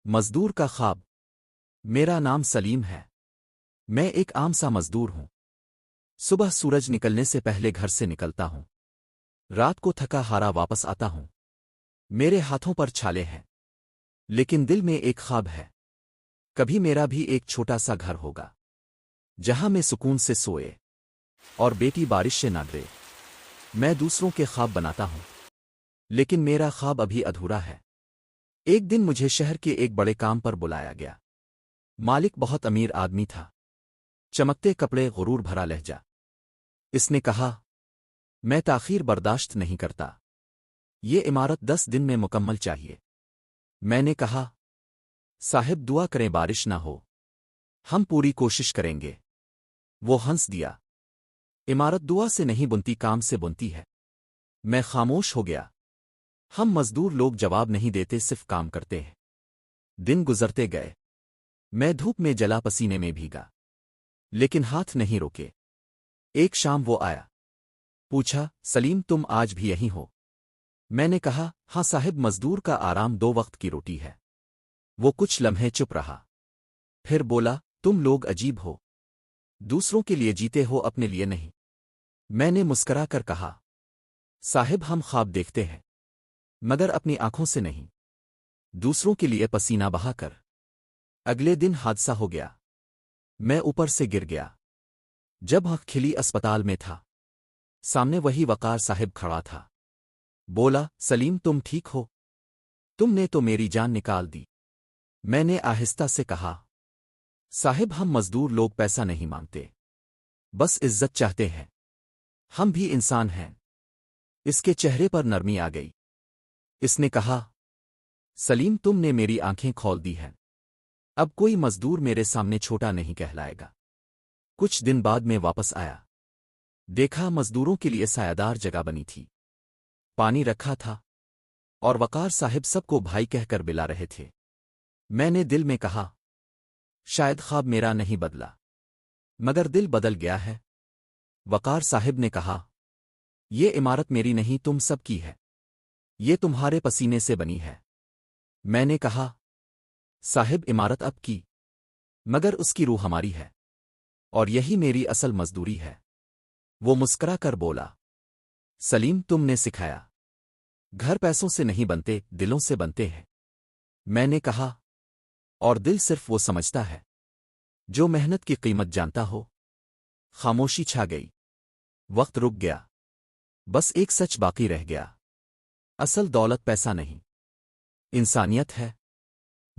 مزدور کا خواب۔ میرا نام سلیم ہے۔ میں ایک عام سا مزدور ہوں۔ صبح سورج نکلنے سے پہلے گھر سے نکلتا ہوں۔ رات کو تھکا ہارا واپس آتا ہوں۔ میرے ہاتھوں پر چھالے ہیں، لیکن دل میں ایک خواب ہے۔ کبھی میرا بھی ایک چھوٹا سا گھر ہوگا جہاں میں سکون سے سوئے اور بیٹی بارش سے نہ ڈرے۔ میں دوسروں کے خواب بناتا ہوں، لیکن میرا خواب ابھی ادھورا ہے۔ ایک دن مجھے شہر کے ایک بڑے کام پر بلایا گیا۔ مالک بہت امیر آدمی تھا، چمکتے کپڑے، غرور بھرا لہجہ۔ اس نے کہا، میں تاخیر برداشت نہیں کرتا، یہ عمارت 10 دن میں مکمل چاہیے۔ میں نے کہا، صاحب دعا کریں بارش نہ ہو، ہم پوری کوشش کریں گے۔ وہ ہنس دیا، عمارت دعا سے نہیں بنتی، کام سے بنتی ہے۔ میں خاموش ہو گیا۔ ہم مزدور لوگ جواب نہیں دیتے، صرف کام کرتے ہیں۔ دن گزرتے گئے، میں دھوپ میں جلا، پسینے میں بھیگا، لیکن ہاتھ نہیں روکے۔ ایک شام وہ آیا، پوچھا، سلیم تم آج بھی یہیں ہو؟ میں نے کہا، ہاں صاحب، مزدور کا آرام 2 وقت کی روٹی ہے۔ وہ کچھ لمحے چپ رہا، پھر بولا، تم لوگ عجیب ہو، دوسروں کے لیے جیتے ہو، اپنے لیے نہیں۔ میں نے مسکرا کر کہا، صاحب ہم خواب دیکھتے ہیں، مگر اپنی آنکھوں سے نہیں، دوسروں کے لیے پسینہ بہا کر۔ اگلے دن حادثہ ہو گیا، میں اوپر سے گر گیا۔ جب آنکھ کھلی اسپتال میں تھا، سامنے وہی وقار صاحب کھڑا تھا۔ بولا، سلیم تم ٹھیک ہو؟ تم نے تو میری جان نکال دی۔ میں نے آہستہ سے کہا، صاحب ہم مزدور لوگ پیسہ نہیں مانگتے، بس عزت چاہتے ہیں، ہم بھی انسان ہیں۔ اس کے چہرے پر نرمی آ گئی۔ اس نے کہا، سلیم تم نے میری آنکھیں کھول دی ہیں، اب کوئی مزدور میرے سامنے چھوٹا نہیں کہلائے گا۔ کچھ دن بعد میں واپس آیا، دیکھا مزدوروں کے لیے سایہ جگہ بنی تھی، پانی رکھا تھا، اور وقار صاحب سب کو بھائی کہہ کر بلا رہے تھے۔ میں نے دل میں کہا، شاید خواب میرا نہیں بدلا، مگر دل بدل گیا ہے۔ وقار صاحب نے کہا، یہ عمارت میری نہیں، تم سب کی ہے، یہ تمہارے پسینے سے بنی ہے۔ میں نے کہا، صاحب عمارت اب کی، مگر اس کی روح ہماری ہے، اور یہی میری اصل مزدوری ہے۔ وہ مسکرا کر بولا، سلیم تم نے سکھایا، گھر پیسوں سے نہیں بنتے، دلوں سے بنتے ہیں۔ میں نے کہا، اور دل صرف وہ سمجھتا ہے جو محنت کی قیمت جانتا ہو۔ خاموشی چھا گئی، وقت رک گیا، بس ایک سچ باقی رہ گیا، اصل دولت پیسہ نہیں، انسانیت ہے۔